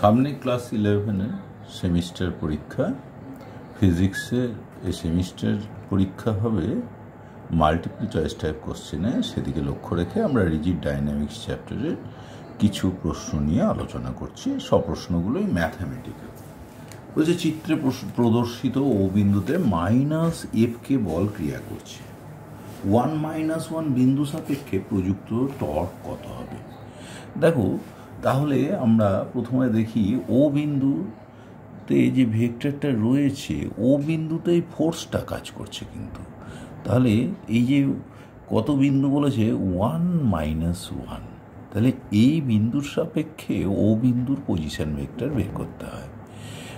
সামনে class 11-এর semester পরীক্ষা। ফিজিক্সের এই সেমিস্টার পরীক্ষা হবে মাল্টিপল চয়েস টাইপ কোশ্চেনে, সেদিকে লক্ষ্য রেখে আমরা রিজিড ডাইনামিক্স চ্যাপ্টারের কিছু প্রশ্ন নিয়ে আলোচনা করছি। সব প্রশ্নগুলোই ম্যাথামেটিক্যাল। বলছে চিত্রে প্রদর্শিত ও বিন্দুতে -F বল ক্রিয়া করছে, 1 - 1 বিন্দু সাপেক্ষে প্রযুক্ত টর্ক কত হবে। দেখো, তাহলে আমরা প্রথমে দেখি ও বিন্দুতে যে ভেক্টরটা রয়েছে, ও বিন্দুতেই ফোর্সটা কাজ করছে। কিন্তু তাহলে এই যে কত বিন্দু বলেছে 1 - 1, তাহলে এই বিন্দুর সাপেক্ষে ও বিন্দুর পজিশন ভেক্টর বের করতে হয়।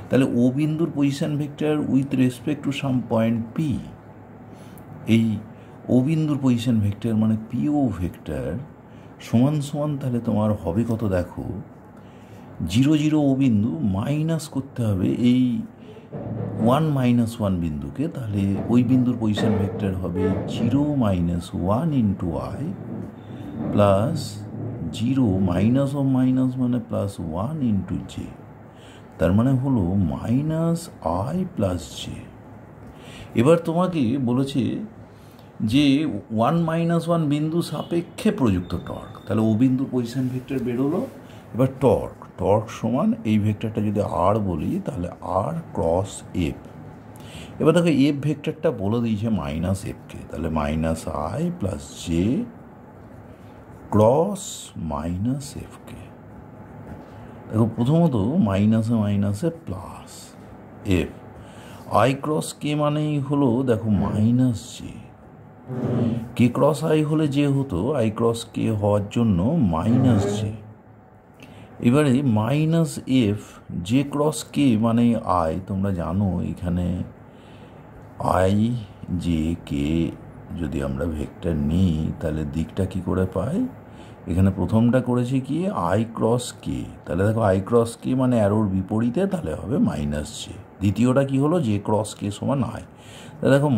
তাহলে ও বিন্দুর position vector with respect to some point P, এই ও বিন্দুর পজিশন ভেক্টর মানে পিও ভেক্টর সমান সমান তাহলে তোমার হবে কত, দেখো 0 0 ও বিন্দু মাইনাস করতে হবে এই 1 - 1 বিন্দুকে, তাহলে ওই বিন্দুর পজিশন ভেক্টর হবে 0 - 1 into I plus 0 minus of minus মানে প্লাস 1 ইন্টু জে, তার মানে হলো -i প্লাস জে। এবার তোমাকে বলেছে যে 1 - 1 বিন্দু সাপেক্ষে প্রযুক্ত টর্ক, তাহলে ও বিন্দুর পজিশন ভেক্টর বেরোলো। এবার টর্ক সমান এই ভেক্টরটা যদি আর বলি তাহলে আর ক্রস এফ। এবার দেখো এফ ভেক্টরটা বলে দিয়েছে -F-কে, তাহলে -i প্লাস জে ক্রস -F-কে। দেখো প্রথমত মাইনাসে মাইনাসে প্লাস এফ, আই ক্রস কে মানেই হলো দেখো -J, কে ক্রস আই হলে যে হতো, আই ক্রস কে হওয়ার জন্য -J। এবারে -F জে ক্রস কে মানে আই, তোমরা জানো এখানে আই জে কে যদি আমরা ভেক্টর নিই তাহলে দিকটা কি করে পাই, এখানে প্রথমটা করেছি কি আই ক্রস কে, তাহলে দেখো আই ক্রস কে মানে অ্যারোর বিপরীতে, তাহলে হবে -J। দ্বিতীয়টা কি হলো জে ক্রস কে সমান আই, তাহলে দেখো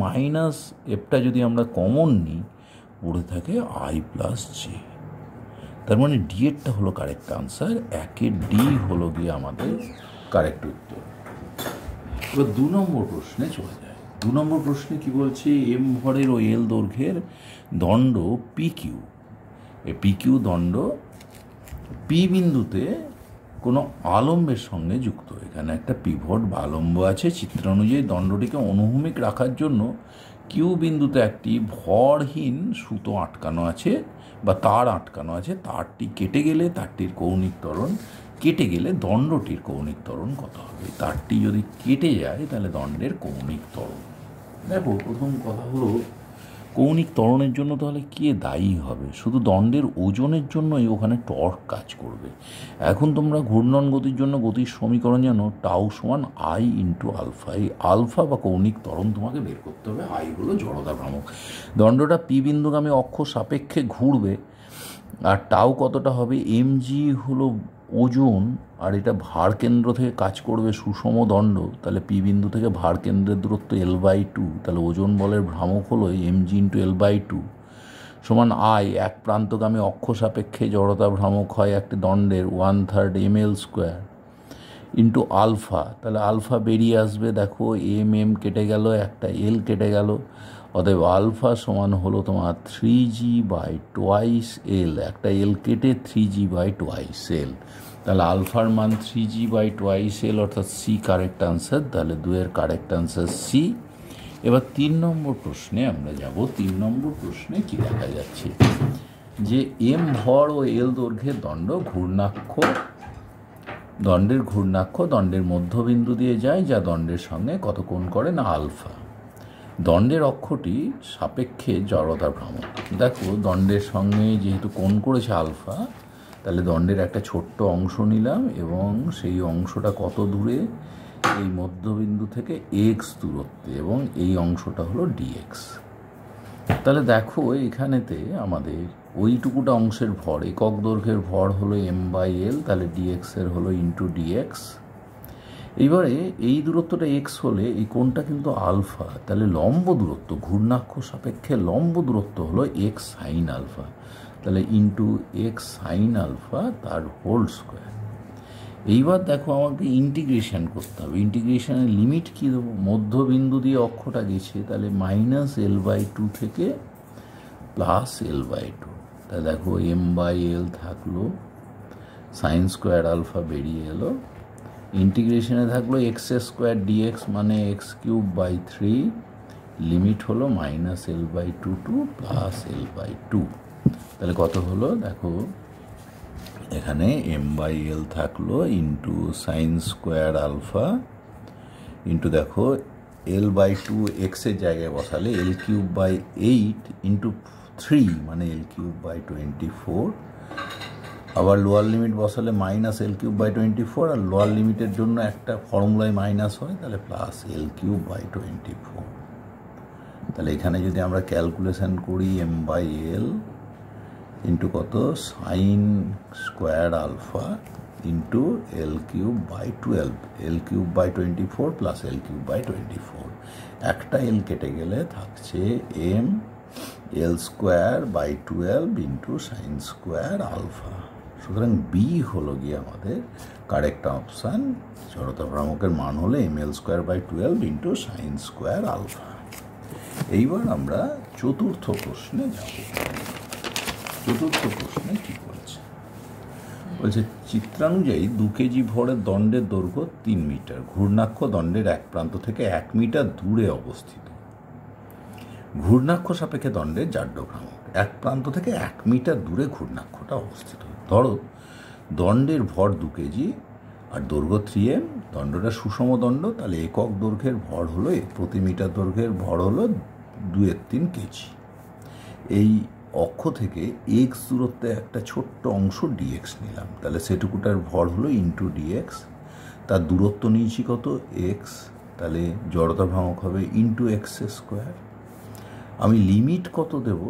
-Fটা যদি আমরা কমন নিই পড়ে থাকে আই প্লাস জে, তার মানে ডি এরটা হলো কারেক্ট আনসার। 1-এর ডি হলো গিয়ে আমাদের কারেক্ট উত্তর। এবার 2 নম্বর প্রশ্নে চলে যায়। 2 নম্বর প্রশ্নে কি বলছে, এম ভরের ও এল দৈর্ঘ্যের দণ্ড PQ, এই PQ দণ্ড পি বিন্দুতে কোনো আলম্বের সঙ্গে যুক্ত। এখানে একটা পিভট বা আলম্ব আছে। চিত্র অনুযায়ী দণ্ডটিকে অনুভূমিক রাখার জন্য কিউ বিন্দুতে একটি ভরহীন সুতো আটকানো আছে বা তার আটকানো আছে। তারটি কেটে গেলে তারটির কৌণিক ত্বরণ কেটে গেলে দণ্ডটির কৌণিক ত্বরণ কত হবে। তারটি যদি কেটে যায় তাহলে দণ্ডের কৌণিক ত্বরণ। দেখো প্রথম কথা হলো কৌণিক ত্বরণের জন্য তাহলে কে দায়ী হবে, শুধু দণ্ডের ওজনের জন্যই ওখানে টর্ক কাজ করবে। এখন তোমরা ঘূর্ণন গতির জন্য গতির সমীকরণ জানো, টাউ সমান আই ইন্টু আলফা। এই আলফা বা কৌণিক ত্বরণ তোমাকে বের করতে হবে। আই হলো জড়তা ভ্রামক, দণ্ডটা পি বিন্দুগামী অক্ষ সাপেক্ষে ঘুরবে। আর টাউ কতটা হবে, এমজি হলো ওজন, আর এটা ভার কেন্দ্র থেকে কাজ করবে সুষম দণ্ড, তাহলে পি বিন্দু থেকে ভার কেন্দ্রের দূরত্ব L/2, তাহলে ওজন বলের ভ্রামক হলো mg ইন্টু L/2 সমান আই। এক প্রান্তগামী অক্ষ সাপেক্ষে জড়তা ভ্রামক হয় একটি দণ্ডের 1/3 ml² ইন্টু আলফা, তাহলে আলফা বেরিয়ে আসবে। দেখো এম কেটে গেল, একটা এল কেটে গেল, অতএব আলফা সমান হলো তোমার 3g/2 এল, একটা এল কেটে 3g/2 এল, তাহলে আলফার মান 3g/2 এল, অর্থাৎ সি কারেক্ট আনসার। তাহলে 2-এর কারেক্ট আনসার সি। এবার 3 নম্বর প্রশ্নে আমরা যাব। 3 নম্বর প্রশ্নে কি দেখা যাচ্ছে, যে এম ভর ও এল দৈর্ঘ্যের দণ্ড ঘূর্ণাক্ষ, দণ্ডের মধ্যবিন্দু দিয়ে যায়, যা দণ্ডের সঙ্গে কত কোণ করে না আলফা। দণ্ডের অক্ষটি সাপেক্ষে জড়তা ভ্রামক। দেখো দণ্ডের সঙ্গে যেহেতু কোণ করেছে আলফা, তাহলে দণ্ডের একটা ছোট্ট অংশ নিলাম এবং সেই অংশটা কত দূরে, এই মধ্যবিন্দু থেকে এক্স দূরত্বে, এবং এই অংশটা হলো ডিএক্স। তাহলে দেখো এখানেতে আমাদের ওইটুকুটা অংশের ভর, একক দৈর্ঘ্যের ভর হলো m/l, তাহলে ডিএক্সের হলো ইন্টু ডিএক্স। এইবারে এই দূরত্বটা এক্স হলে এই কোণটা কিন্তু আলফা, তাহলে লম্ব দূরত্ব ঘূর্ণাক্ষ সাপেক্ষে লম্ব দূরত্ব হলো এক্স সাইন আলফা, তাহলে ইন্টু এক্স সাইন আলফা তার হোল স্কোয়ার। এইবার দেখো আমাকে ইন্টিগ্রেশন করতে হবে। ইন্টিগ্রেশনের লিমিট কী দেবো? মধ্যবিন্দু দিয়ে অক্ষটা গেছে, তাহলে -l/2 থেকে +l/2। তাহলে দেখো m/l থাকলো, sin স্কোয়ার আলফা বেরিয়ে এলো, ইন্টিগ্রেশনে থাকলো x² dx মানে x³/3, লিমিট হলো -l/2 টু +l/2। তাহলে কত হলো দেখো, এখানে m/l থাকলো into sine square alpha into দেখো l/2 এক্সের জায়গায় বসালে l³/8 ইন্টু 3 মানে l³/24, আবার লোয়ার লিমিট বসালে -l³/24, আর লোয়ার লিমিটের জন্য একটা ফর্মুলায় মাইনাস হয়, তাহলে +l³/24। তাহলে এখানে যদি আমরা ক্যালকুলেশন করি m/l ইন্টু কত, sine square alpha into l³/12, l³/24 plus l³/24, একটা এল কেটে গেলে থাকছে l²/12 into sine square alpha. সুতরাং বি হলো গিয়ে আমাদের কারেক্ট অপশান। জড়তা ভ্রামকের মান হলো ml²/12 into sine square alpha. এইবার আমরা চতুর্থ প্রশ্নে যাব। চতুর্থ প্রশ্নে কি বলছে? বলছে চিত্রানুযায়ী 2 কেজি ভরের দণ্ডের দৈর্ঘ্য 3 মিটার, ঘূর্ণাক্ষ দণ্ডের এক প্রান্ত থেকে 1 মিটার দূরে অবস্থিত। ঘূর্ণাক্ষ সাপেক্ষে দণ্ডের জাড্য ভ্রামক, এক প্রান্ত থেকে 1 মিটার দূরে ঘূর্ণাক্ষটা অবস্থিত। ধরো দণ্ডের ভর 2 কেজি আর দৈর্ঘ্য 3m, দণ্ডটা সুষম দণ্ড, তাহলে একক দৈর্ঘ্যের ভর হলো, প্রতি মিটার দৈর্ঘ্যের ভর হলো 2/3 কেজি। এই অক্ষ থেকে x দূরত্বে একটা ছোট্ট অংশ dx নিলাম, তাহলে সেটুকুটার ভর হলো ইন্টু dx, তার দূরত্ব নিয়েছি কত, x, তাহলে জড়তা ভ্রামক হবে ইন্টু x²। আমি লিমিট কত দেব?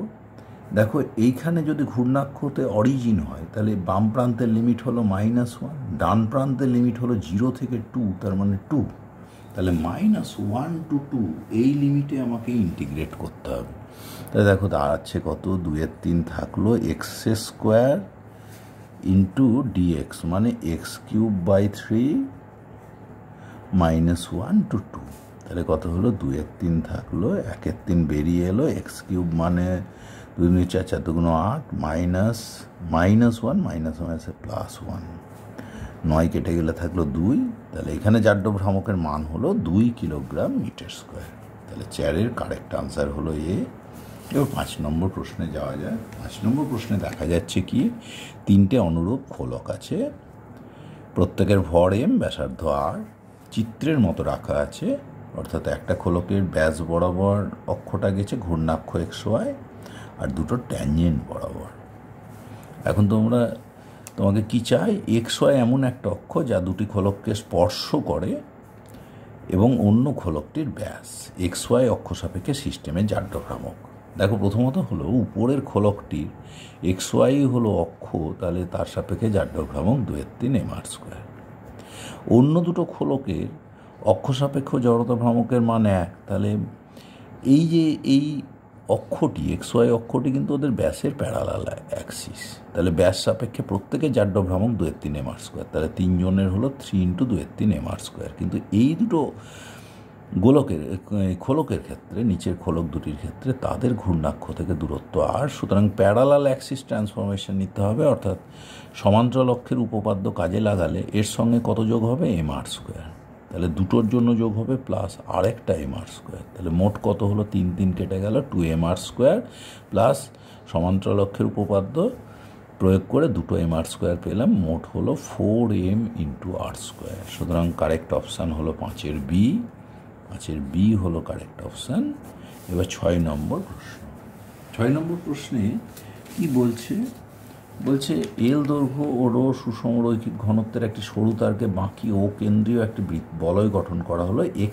দেখো এইখানে যদি ঘূর্ণাক্ষতে অরিজিন হয় তাহলে বাম প্রান্তের লিমিট হলো -1, ডান প্রান্তের লিমিট হলো 0 থেকে 2, তার মানে 2, তাহলে -1 টু 2 এই লিমিটে আমাকে ইন্টিগ্রেট করতে হবে। তাহলে দেখো দাঁড়াচ্ছে কত, 2/3 থাকলো x² ইন্টু dx মানে x³/3 -1 টু 2, তাহলে কত হলো, 2/3 থাকলো, 1/3 বেরিয়ে এলো, x³ মানে 2 × 4 = 4 × 8 -1 +1, 9 কেটে গেলে থাকলো 2, তাহলে এখানে জাড্য ভ্রামকের মান হলো 2 কিলোগ্রাম মিটার স্কোয়ার। তাহলে 4-এর কারেক্ট আনসার হলো এ। এবার 5 নম্বর প্রশ্নে যাওয়া যায়। 5 নম্বর প্রশ্নে দেখা যাচ্ছে কি, 3টে অনুরূপ খোলক আছে, প্রত্যেকের ভর m, ব্যাসার্ধ r, চিত্রের মতো রাখা আছে, অর্থাৎ একটা খোলকের ব্যাস বরাবর অক্ষটা গেছে ঘূর্ণাক্ষ xy আর দুটো ট্যানজেন্ট বরাবর। এখন তোমাকে কি চাই, xy এমন একটা অক্ষ যা দুটি খোলককে স্পর্শ করে এবং অন্য খোলকটির ব্যাস, xy অক্ষ সাপেক্ষে সিস্টেমের জাড্য ভ্রামক। দেখো প্রথমত হলো উপরের খোলকটির xy হলো অক্ষ, তাহলে তার সাপেক্ষে জাড্য ভ্রামক 2/3 mr²। অন্য দুটো খোলকের অক্ষ সাপেক্ষ জড়তা ভ্রামকের মান 1, তাহলে এই যে এই অক্ষটি xy অক্ষটি কিন্তু ওদের ব্যাসের প্যারালাল অ্যাক্সিস, তাহলে ব্যাস সাপেক্ষে প্রত্যেকের জাড্য ভ্রামক 2/3 mr², তাহলে 3 জনের হলো 3 × 2/3 mr²। কিন্তু এই দুটো খোলকের ক্ষেত্রে, নিচের খোলক দুটির ক্ষেত্রে তাদের ঘূর্ণাক্ষ থেকে দূরত্ব r, সুতরাং প্যারালাল অ্যাক্সিস ট্রান্সফরমেশন নিতে হবে, অর্থাৎ সমান্তরাল অক্ষের উপপাদ্য কাজে লাগালে এর সঙ্গে কত যোগ হবে, mr², তাহলে দুটোর জন্য যোগ হবে প্লাস আরেকটা mr², তাহলে মোট কত হলো, 3 কেটে গেল, 2mr² প্লাস সমান্তরাল অক্ষের উপপাদ্য প্রয়োগ করে দুটো mr² পেলাম, মোট হলো 4m × r²। সুতরাং কারেক্ট অপশান হলো 5-এর বি। 5-এর বি হলো কারেক্ট অপশান। এবার 6 নম্বর প্রশ্ন। 6 নম্বর প্রশ্নে কি বলছে? বলছে এল দৈর্ঘ্য ও রো সুষম রৈখিক ঘনত্বের একটি সরু তারকে বাঁকি ও কেন্দ্রীয় একটি বলয় গঠন করা হলো, x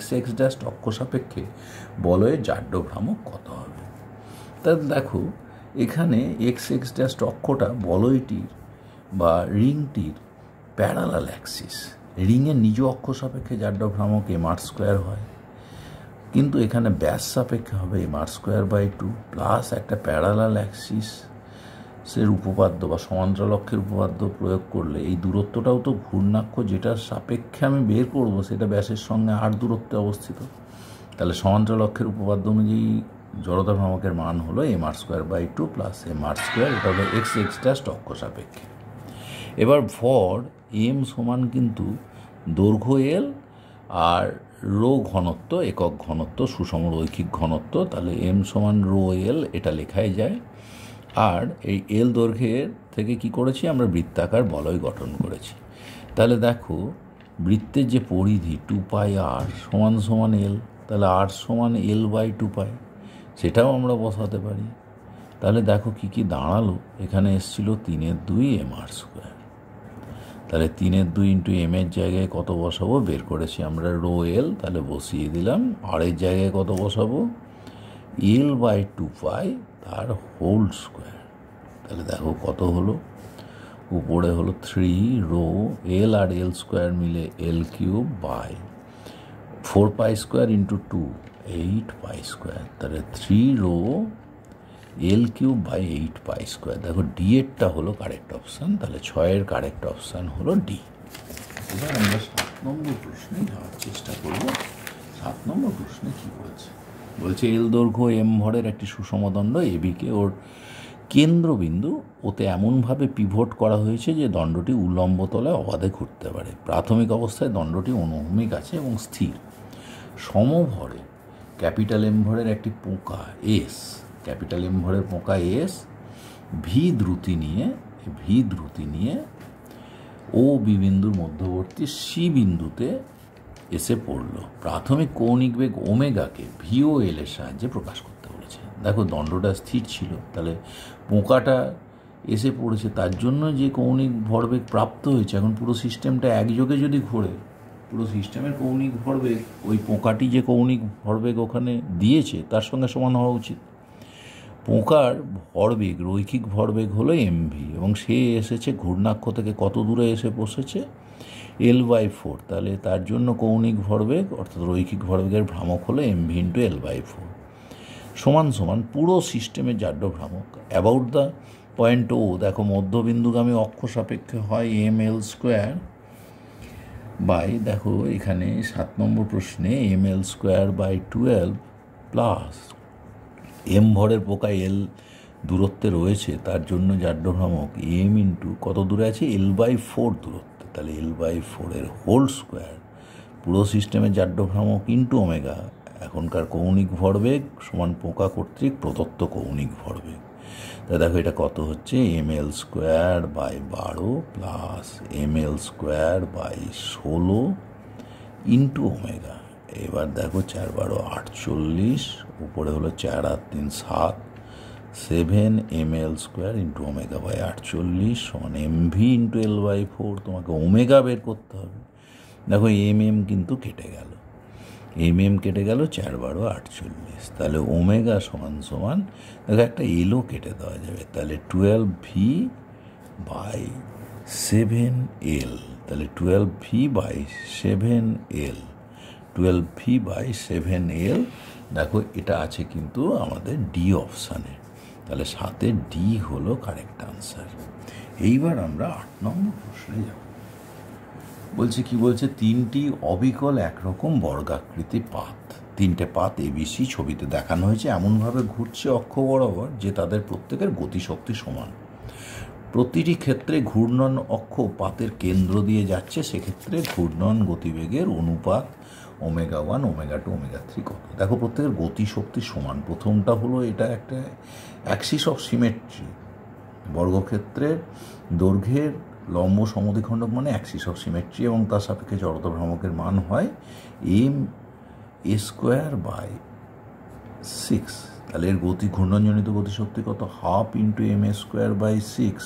অক্ষ সাপেক্ষে বলয়ের জাড্য ভ্রামক কত হবে? তাহলে দেখো এখানে x অক্ষটা বলয়টির বা রিংটির প্যারালাল অ্যাক্সিস, রিংয়ের নিজ অক্ষ সাপেক্ষে জাড্য ভ্রামক mr² হয়, কিন্তু এখানে ব্যাস সাপেক্ষে হবে mr²/2 প্লাস একটা প্যারালাল অ্যাক্সিস উপপাদ্য বা সমান্তরাল অক্ষের উপপাদ্য প্রয়োগ করলে এই দূরত্বটাও তো ঘূর্ণাক্ষ যেটার সাপেক্ষে আমি বের করব সেটা ব্যাসের সঙ্গে আর দূরত্বে অবস্থিত। তাহলে সমান্তরাল অক্ষের উপপাদ্য অনুযায়ী জড়তা ভ্রামকের মান হলো mr²/2 প্লাস mr², এটা হলো x ড্যাশ অক্ষ সাপেক্ষে। এবার ভর m সমান কিন্তু দৈর্ঘ্য l আর রো ঘনত্ব, একক ঘনত্ব, সুষম রৈখিক ঘনত্ব। তাহলে m সমান রো l, এটা লেখাই যায়। আর এই এল দৈর্ঘ্যের থেকে কি করেছি আমরা, বৃত্তাকার বলয় গঠন করেছি। তাহলে দেখো বৃত্তের যে পরিধি 2πr সমান সমান এল, তাহলে r সমান l/2π, সেটাও আমরা বসাতে পারি। তাহলে দেখো কি কি দাঁড়ালো, এখানে এসছিল 3/2 mr²। তাহলে 3/2 ইন্টু এম এর জায়গায় কত বসাবো বের করেছি আমরা রো এল, তাহলে বসিয়ে দিলাম। আর এর জায়গায় কত বসাবো, l/2π তার হোল স্কোয়ার। তাহলে দেখো কত হলো, উপরে হলো 3 রো এল আর l² মিলে l³/4π² ইন্টু 2 8π²। তাহলে 3 রো l³/8π²। দেখো ডি এরটা হলো কারেক্ট অপশান, তাহলে 6-এর কারেক্ট অপশান হলো ডি। এবার আমরা 7 নম্বর প্রশ্নে যাওয়ার চেষ্টা করব। 7 নম্বর প্রশ্নে কি বলছে, বলছে এল দৈর্ঘ্য এম ভরের একটি সুষমদণ্ড এবিকে ওর কেন্দ্রবিন্দু ওতে এমনভাবে পিভট করা হয়েছে যে দণ্ডটি উল্লম্ব তলে অবাধে ঘুরতে পারে। প্রাথমিক অবস্থায় দণ্ডটি অনুভূমিক আছে এবং স্থির। সমভরে ক্যাপিটাল এম ভরের একটি পোকা এস, ক্যাপিটাল এম ভরের পোকা এস ভি দ্রুতি নিয়ে ও বি বিন্দুর মধ্যবর্তী সি বিন্দুতে এসে পড়ল। প্রাথমিক কৌণিক বেগ ওমেগাকে ভি ও এল এর সাহায্যে প্রকাশ করতে বলেছে। দেখো দণ্ডটা স্থির ছিল, তাহলে পোকাটা এসে পড়েছে, তার জন্য যে কৌণিক ভরবেগ প্রাপ্ত হয়েছে। এখন পুরো সিস্টেমটা একযোগে যদি ঘোরে, পুরো সিস্টেমের কৌণিক ভরবেগ ওই পোকাটি যে কৌণিক ভরবেগ ওখানে দিয়েছে তার সঙ্গে সমান হওয়া উচিত। পোকার ভরবেগ, রৈখিক ভরবেগ হলো এমভি, এবং সে এসেছে ঘূর্ণাক্ষ থেকে কত দূরে এসে বসেছে, l/4। তাহলে তার জন্য কৌণিক ভরবেগ অর্থাৎ রৈখিক ভরবেগের ভ্রামক হলো mv ইন্টু l/4 সমান সমান পুরো সিস্টেমের জাড্য ভ্রামক অ্যাবাউট দ্য পয়েন্ট ও। দেখো মধ্যবিন্দুগামী অক্ষ সাপেক্ষে হয় ml² বাই, দেখো এখানে 7 নম্বর প্রশ্নে ml²/12 প্লাস এম ভরের পোকা এল দূরত্বে রয়েছে, তার জন্য জাড্য ভ্রামক এম ইন্টু কত দূরে আছে, l/4 দূরত্বে। তাহলে l/4 এর হোল স্কোয়ার পুরো সিস্টেমের জাড্য ভ্রামক ইন্টু ওমেগা, এখনকার কৌণিক ভরবেগ সমান পোকা কর্তৃক প্রদত্ত কৌণিক ভরবেগ। তা দেখো এটা কত হচ্ছে, ml²/12 plus ml²/16 into omega. এবার দেখো 4×12 = 48, উপরে হলো 4 আর 3 7, 7 ml² ইন্টু ওমেগা/48 সমান mv ইন্টু l/4। তোমাকে ওমেগা বের করতে হবে। দেখো কিন্তু কেটে গেল, কেটে গেল 4×12 = 48। তাহলে ওমেগা সমান দেখো একটা এলও কেটে দেওয়া যাবে, তাহলে 12v/7l। তাহলে 12v/7l, 12v/7l। দেখো এটা আছে কিন্তু আমাদের ডি অপশানে, তাহলে 7-এ ডি হলো কারেক্ট আনসার। এইবার আমরা 8 নম্বর প্রশ্নে যাব। বলছে কি বলছে, 3টি অবিকল একরকম বর্গাকৃতি পাত, 3টে পাত এবিসি ছবিতে দেখানো হয়েছে, এমনভাবে ঘুরছে অক্ষ বরাবর যে তাদের প্রত্যেকের গতিশক্তি সমান। প্রতিটি ক্ষেত্রে ঘূর্ণন অক্ষ পাতের কেন্দ্র দিয়ে যাচ্ছে, সেক্ষেত্রে ঘূর্ণন গতিবেগের অনুপাত ω1, ω2, ω3 কত। দেখো প্রত্যেকের গতিশক্তি সমান। প্রথমটা হলো এটা একটা অ্যাক্সিস অফ সিমেট্রি, বর্গক্ষেত্রের দৈর্ঘ্যের লম্ব সমদ্বিখণ্ডক মানে অ্যাক্সিস অফ সিমেট্রি, এবং তার সাপেক্ষে জড়তা ভ্রামকের মান হয় ma²/6। তাহলে এর ঘূর্ণনজনিত গতিশক্তি কত, 1/2 ইন্টু ma²/6,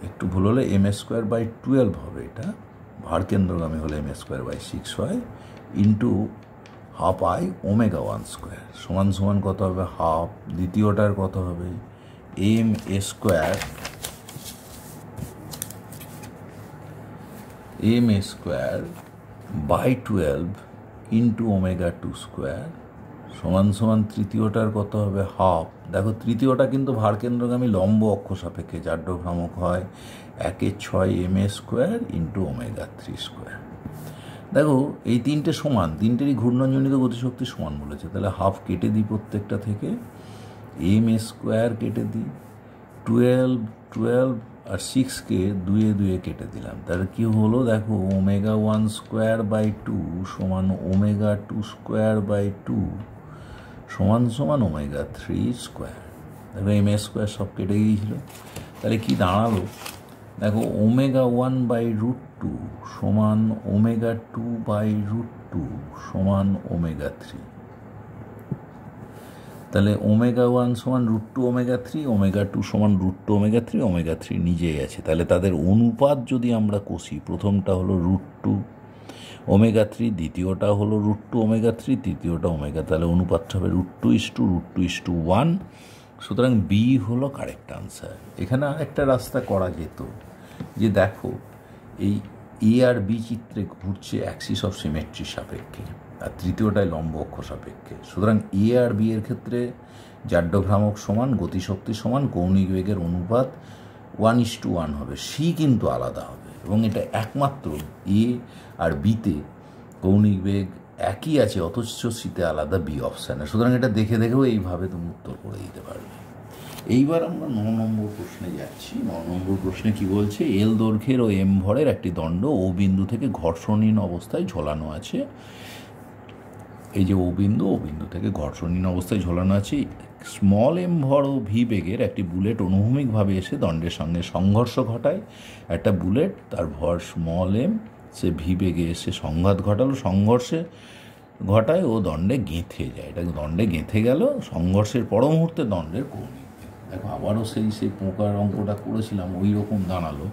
একটু ভুল হলে ma²/12 হবে, এটা ভার কেন্দ্রগামী হলে ma²/6 হয়, ইন্টু 1/2i ω1² সমান কত হবে 1/2। দ্বিতীয়টার কত হবে ma²/12 ইন্টু ω2² সমান সমান তৃতীয়টার কত হবে হাফ। দেখো তৃতীয়টা কিন্তু ভারকেন্দ্রগামী লম্ব অক্ষ সাপেক্ষে, জাড্য ভ্রামক হয় 1/6 ma square into omega 3 square. দেখো এই তিনটে সমান, তিনটেরই ঘূর্ণনজনিত গতিশক্তি সমান বলেছে, তাহলে হাফ কেটে দিই প্রত্যেকটা থেকে, ma স্কোয়ার কেটে দিই, 12 আর 6কে 2 কেটে দিলাম, তাহলে কি হলো দেখো ওমেগা 1 স্কোয়ার বাই 2 সমান ওমেগা 2 স্কোয়ার বাই 2 সমান সমান ওমেগা 3 স্কোয়ার। দেখো ma স্কোয়ার সব কেটে গিয়েছিল, তাহলে কি দাঁড়ালো দেখো ওমেগা 1 বাই √2 সমান ওমেগা 2 বাই √2 সমান ওমেগা 3। তাহলে ওমেগা 1 সমান √2 ওমেগা 3, ওমেগা 2 সমান √2 ওমেগা 3, ওমেগা 3 নিজেই আছে। তাহলে তাদের অনুপাত যদি আমরা কষি, প্রথমটা হলো √2 ওমেগা 3, দ্বিতীয়টা হলো √2 ওমেগা 3, তৃতীয়টা ওমেগা, তাহলে অনুপাতটা হবে √2:1। সুতরাং বি হলো কারেক্ট আনসার। এখানে আরেকটা রাস্তা করা যেত, যে দেখো এই এ আর বি চিত্রে ঘুরছে অ্যাক্সিস অফ সিমেট্রি সাপেক্ষে, আর তৃতীয়টায় লম্ব অক্ষ সাপেক্ষে। সুতরাং এ আর বি এর ক্ষেত্রে জাড্য ভ্রামক সমান, গতিশক্তি সমান, কৌণিক বেগের অনুপাত 1:1 হবে, সি কিন্তু আলাদা হবে, এবং এটা একমাত্র এ আর বিতে কৌণিক বেগ একই আছে অথচ সিতে আলাদা বি অপশানে। সুতরাং এটা দেখে দেখেও এইভাবে তুমি উত্তর করে দিতে পারবে। এইবার আমরা 9 নম্বর প্রশ্নে যাচ্ছি। 9 নম্বর প্রশ্নে কি বলছে, এল দৈর্ঘ্যের ও এম ভরের একটি দণ্ড ও বিন্দু থেকে ঘর্ষণহীন অবস্থায় ঝোলানো আছে। এই যে ও বিন্দু থেকে ঘর্ষণহীন অবস্থায় ঝোলানো আছে। স্মল এম ভর ও ভি বেগের একটি বুলেট অনুভূমিকভাবে এসে দণ্ডের সঙ্গে সংঘর্ষ ঘটায়। একটা বুলেট, তার ভর স্মল এম, সে ভি বেগে এসে সংঘাত ঘটালো, সংঘর্ষে ঘটায় ও দণ্ডে গেঁথে যায়। এটাকে দণ্ডে গেঁথে গেল, সংঘর্ষের পর মুহূর্তে দণ্ডের কৌণিক বেগ। দেখো আবারও সেই পোকার অঙ্কটা করেছিলাম, ওই রকম দাঁড়ালো।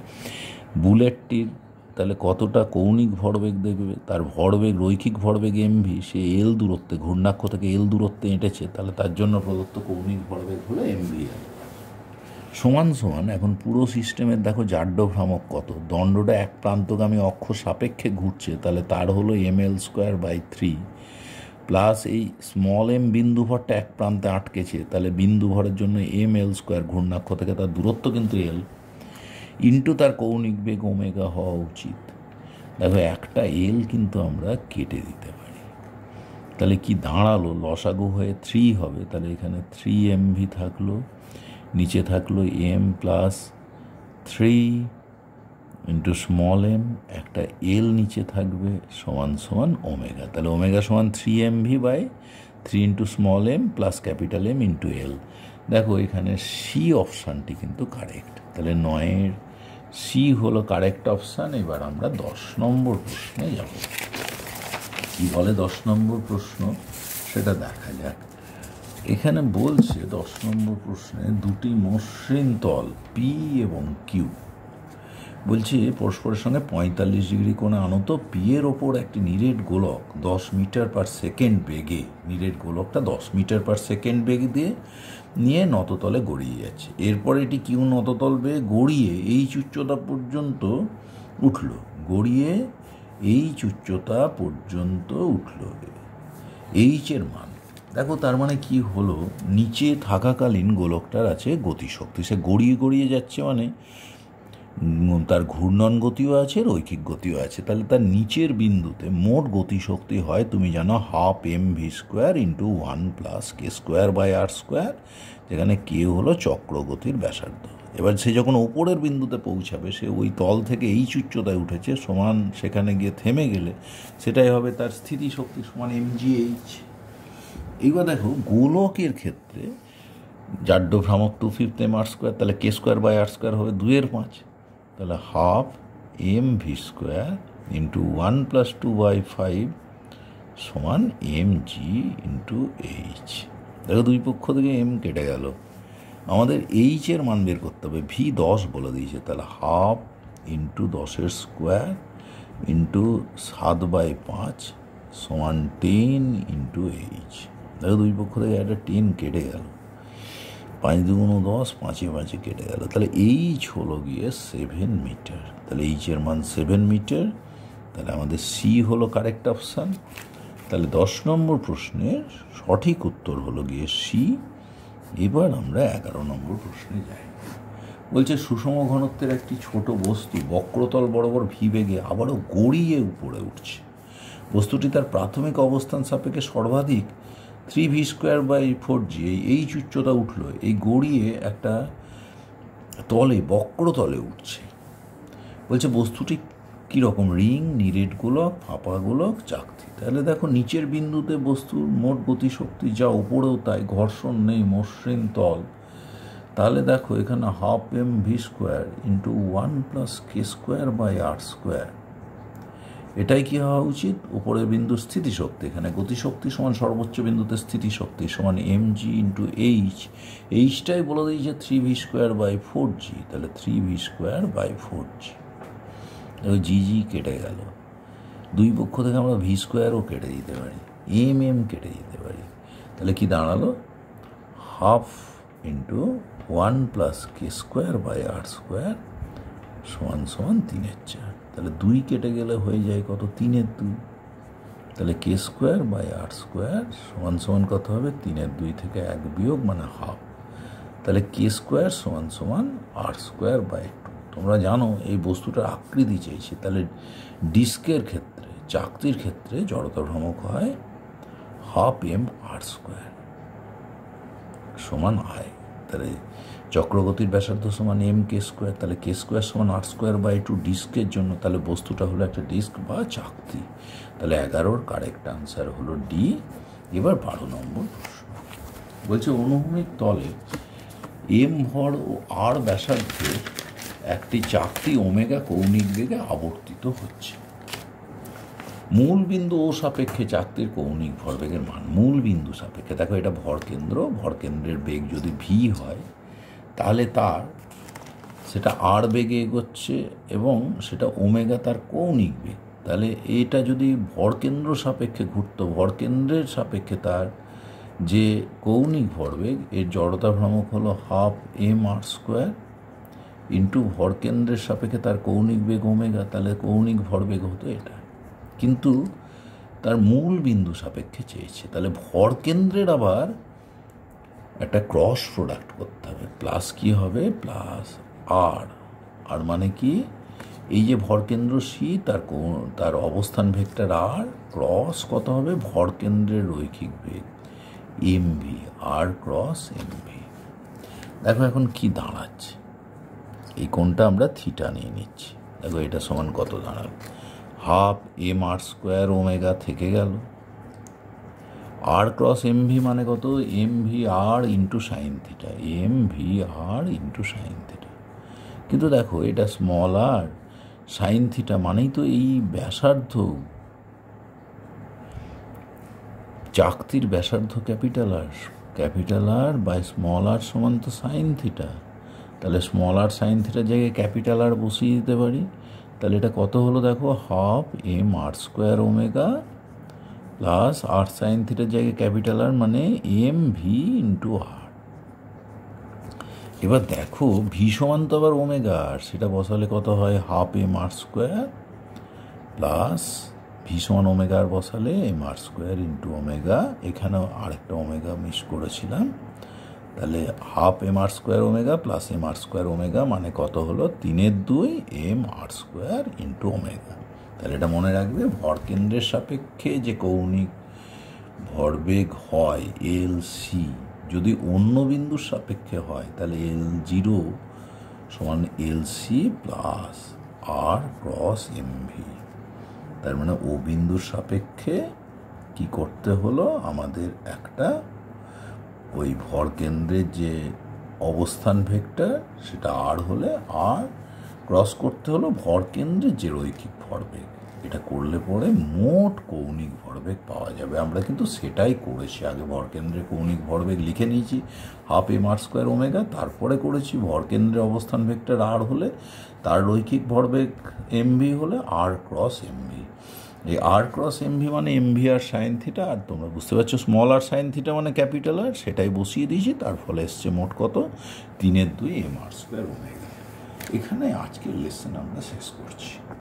বুলেটটির তাহলে কতটা কৌণিক ভরবেগ দেখবে, তার ভরবেগ রৈখিক ভরবেগ এমভি, সে এল দূরত্বে, ঘূর্ণাক্ষ থেকে এল দূরত্বে এঁটেছে, তাহলে তার জন্য প্রদত্ত কৌণিক ভরবেগ হলো এমভি। সমান সমান এখন পুরো সিস্টেমের দেখো জাড্য ভ্রামক কত, দণ্ডটা এক প্রান্তগামী অক্ষ সাপেক্ষে ঘুরছে, তাহলে তার হলো ml স্কোয়ার বাই 3, প্লাস এই স্মল এম বিন্দু ভরটা এক প্রান্তে আটকেছে, তাহলে বিন্দু ভরের জন্য ml স্কোয়ার, ঘূর্ণাক্ষ থেকে তার দূরত্ব কিন্তু এল, ইন্টু তার কৌণিক বেগ ওমেগা হওয়া উচিত। দেখো একটা এল কিন্তু আমরা কেটে দিতে পারি, তাহলে কি দাঁড়ালো, লসাগু হয়ে 3 হবে, তাহলে এখানে 3 mv থাকলো, নিচে থাকলো M plus 3 into small M, একটা এল নিচে থাকবে, সমান সমান ওমেগা। তাহলে ওমেগা সমান 3 mv by 3 into small M plus capital M into L. দেখো এখানে সি অপশানটি কিন্তু কারেক্ট, তাহলে 9-এর সি হলো কারেক্ট অপশান। এবার আমরা 10 নম্বর প্রশ্নে যাব। কি বলে 10 নম্বর প্রশ্ন সেটা দেখা যাক। এখানে বলছে 10 নম্বর প্রশ্নে দুটি মসৃণ তল পি এবং কিউ, বলছে পরস্পরের সঙ্গে 45 ডিগ্রি কোণে আনত। পি এর ওপর একটি নিরেট গোলক 10 মিটার পার সেকেন্ড বেগে, নিরেট গোলকটা 10 মিটার পার সেকেন্ড বেগ দিয়ে নিয়ে নততলে গড়িয়ে যাচ্ছে। এরপর এটি কিউ নততল বেগে গড়িয়ে এইচ উচ্চতা পর্যন্ত উঠল, গড়িয়ে এইচ উচ্চতা পর্যন্ত উঠল। এইচের মান দেখো, তার মানে কি হলো, নিচে থাকাকালীন গোলকটার আছে গতিশক্তি, সে গড়িয়ে গড়িয়ে যাচ্ছে, মানে তার ঘূর্ণন গতিও আছে, রৈখিক গতিও আছে। তাহলে তার নিচের বিন্দুতে মোট গতিশক্তি হয়, তুমি জানো, half mv square into 1 plus K square by R square, যেখানে কে হলো চক্রগতির ব্যাসার্ধ। এবার সে যখন ওপরের বিন্দুতে পৌঁছাবে, সে ওই তল থেকে এইচ উচ্চতায় উঠেছে, সমান সেখানে গিয়ে থেমে গেলে সেটাই হবে তার স্থিতিশক্তি সমান mgh। এইবার দেখো গোলকের ক্ষেত্রে জাড্য ভ্রামক 2/5 mr স্কোয়ার, তাহলে কে স্কোয়ার বাই আর স্কোয়ার হবে 2/5, তাহলে half mv square into 1 plus 2/5 সমান mg ইন্টু এইচ। দেখো দুই পক্ষ থেকে এম কেটে গেল, আমাদের এইচের মান বের করতে হবে। ভি 10 বলে দিয়েছে, তাহলে হাফ ইন্টু 10-এর স্কোয়ার ইন্টু 7/5 সমান 10 ইন্টু এইচ। দেখো দুই পক্ষ থেকে একটা 10 কেটে গেল, 5 × 10, 5 কেটে গেল, তাহলে এইচ হলো গিয়ে 7 মিটার। তাহলে এইচের মান 7 মিটার, তাহলে আমাদের সি হলো কারেক্ট অপশান। তাহলে 10 নম্বর প্রশ্নের সঠিক উত্তর হলো গিয়ে সি। এবার আমরা 11 নম্বর প্রশ্নে যাই। বলছে সুষম ঘনত্বের একটি ছোট বস্তু বক্রতল বরাবর ভি বেগে আবারও গড়িয়ে উপরে উঠছে। বস্তুটি তার প্রাথমিক অবস্থান সাপেক্ষে সর্বাধিক 3v²/4g এই উচ্চতা উঠল, এই গড়িয়ে একটা তলে বক্রতলে উঠছে। বলছে বস্তুটি কীরকম? রিং, নিরেট গোলক, ফাঁপা গোলক, চাকতি। তাহলে দেখো নিচের বিন্দুতে বস্তুর মোট গতিশক্তি যা, উপরেও তাই, ঘর্ষণ নেই, মসৃণ তল। তাহলে দেখো এখানে 12 mv² × 1 + k²/r²। এটাই কি হওয়া উচিত? উপরের বিন্দু স্থিতিশক্তি, এখানে গতিশক্তি সমান সর্বোচ্চ বিন্দুতে স্থিতিশক্তি সমান mg × h। এইচটাই বলে দিয়েছে 3v²/4g, তাহলে 3v²/4g। দেখো জি কেটে গেল, দুই পক্ষ থেকে আমরা v² কেটে দিতে পারি, কেটে দিতে পারি। তাহলে কি দাঁড়ালো? 12 × 1 + k²/r² = 3/4। তাহলে 2 কেটে গেলে হয়ে যায় কত? 3/2। তাহলে k²/r² = কত হবে? 3/2 থেকে 1 বিয়োগ মানে 1/2। তাহলে k² = r²/2। তোমরা জানো এই বস্তুটার আকৃতি চাইছে, তাহলে ডিস্কের ক্ষেত্রে, চাকতির ক্ষেত্রে জড়তা ভ্রামক হয় 12 mr² = I। তাহলে চক্রগতির ব্যাসার্ধ সমান mk², তাহলে k² = r²/2 ডিস্কের জন্য। তাহলে বস্তুটা হলো একটা ডিস্ক বা চাকতি। তাহলে 11-র কারেক্ট আনসার হলো ডি। এবার 12 নম্বর প্রশ্ন। বলছে অনুভূমিক তলে এম ভর ও আর ব্যাসার্ধের একটি চাকতি ওমেগা কৌণিক বেগে আবর্তিত হচ্ছে। মূল বিন্দু ও সাপেক্ষে চাকতির কৌণিক ভরবেগের মান। মূল বিন্দু সাপেক্ষে, দেখো এটা ভরকেন্দ্র, ভরকেন্দ্রের বেগ যদি ভি হয় তাহলে তার সেটা আর বেগে এগোচ্ছে এবং সেটা ওমেগা তার কৌণিক বেগ। তাহলে এটা যদি ভরকেন্দ্র সাপেক্ষে ঘুরতো, ভরকেন্দ্রের সাপেক্ষে তার যে কৌণিক ভরবেগ, এর জড়তা ভ্রামক হলো 12 mr² × ভরকেন্দ্রের সাপেক্ষে তার কৌণিক বেগ ওমেগা। তাহলে কৌণিক ভরবেগ হতো এটা, কিন্তু তার মূল বিন্দু সাপেক্ষে চেয়েছে। তাহলে ভরকেন্দ্রের আবার একটা ক্রস প্রোডাক্ট করতে হবে। প্লাস কি হবে? প্লাস আর। আর মানে কি? এই যে ভরকেন্দ্র সি, তার অবস্থান ভেক্টর আর, ক্রস কত হবে? ভরকেন্দ্রের রৈখিক বেগ এমভি, আর ক্রস এমভি। দেখো এখন কি দাঁড়াচ্ছে, এই কোণটা আমরা থিটা নিয়ে নিচ্ছি। দেখো এটা সমান কত দাঁড়ালো? 12 mr² ওমেগা থেকে গেল, আর ক্রস এমভি মানে কত? এমভি আর ইন্টু সাইন থিটা, এমভি আর ইন্টু সাইন থিটা। কিন্তু দেখো এটা স্মল আর, সাইন থিটা মানেই তো এই ব্যাসার্ধ, চাকতির ব্যাসার্ধ ক্যাপিটাল আর বাই স্মল আর সমান তো সাইন থিটা। তাহলে স্মল আর সাইন থিটার জায়গায় ক্যাপিটাল আর বসিয়ে দিতে পারি। তাহলে এটা কত হলো? দেখো 12 mr² ওমেগা প্লাস আর সাইন থিটার জায়গায় ক্যাপিটাল আর মানে এমভি ইন্টু আর। এবার দেখো ভি সমান তো আবার ওমেগা, আর সেটা বসালে কত হয়? 12 mr² প্লাস ভি সমান ওমেগা আর বসালে mr² ইন্টু ওমেগা। এখানেও আরেকটা ওমেগা মিস করেছিলাম। তাহলে 12 mr² omega plus mr² omega মানে কত হলো? 3/2 mr² ইন্টু ওমেগা। তাহলে এটা মনে রাখবে, ভরকেন্দ্রের সাপেক্ষে যে কৌণিক ভরবেগ হয় এল সি, যদি অন্য বিন্দুর সাপেক্ষে হয় তাহলে L0 সমান LC প্লাস আর ক্রস এমভি। তার মানে ও বিন্দুর সাপেক্ষে কি করতে হলো? আমাদের একটা ওই ভরকেন্দ্রের যে অবস্থান ভেক্টর সেটা আর হলে আর ক্রস করতে হলো ভরকেন্দ্রের যে রৈখিক ভরবেগ। এটা করলে পরে মোট কৌণিক ভরবেগ পাওয়া যাবে। আমরা কিন্তু সেটাই করেছি, আগে ভরকেন্দ্রের কৌণিক ভরবেগ লিখে নিয়েছি 12 mr² ওমেগা, তারপরে করেছি ভরকেন্দ্রের অবস্থান ভেক্টর আর হলে তার রৈখিক ভরবেগ এমভি হলে আর ক্রস এমভি। এই আর ক্রস এমভি মানে এমভি আর সাইন থিটা, আর তোমরা বুঝতে পারছো স্মল আর সাইন থিটা মানে ক্যাপিটাল আর, সেটাই বসিয়ে দিয়েছি। তার ফলে এসছে মোট কত? 3/2 mr² ওমেগা। এখানে আজকের লেসন আমরা শেষ করছি।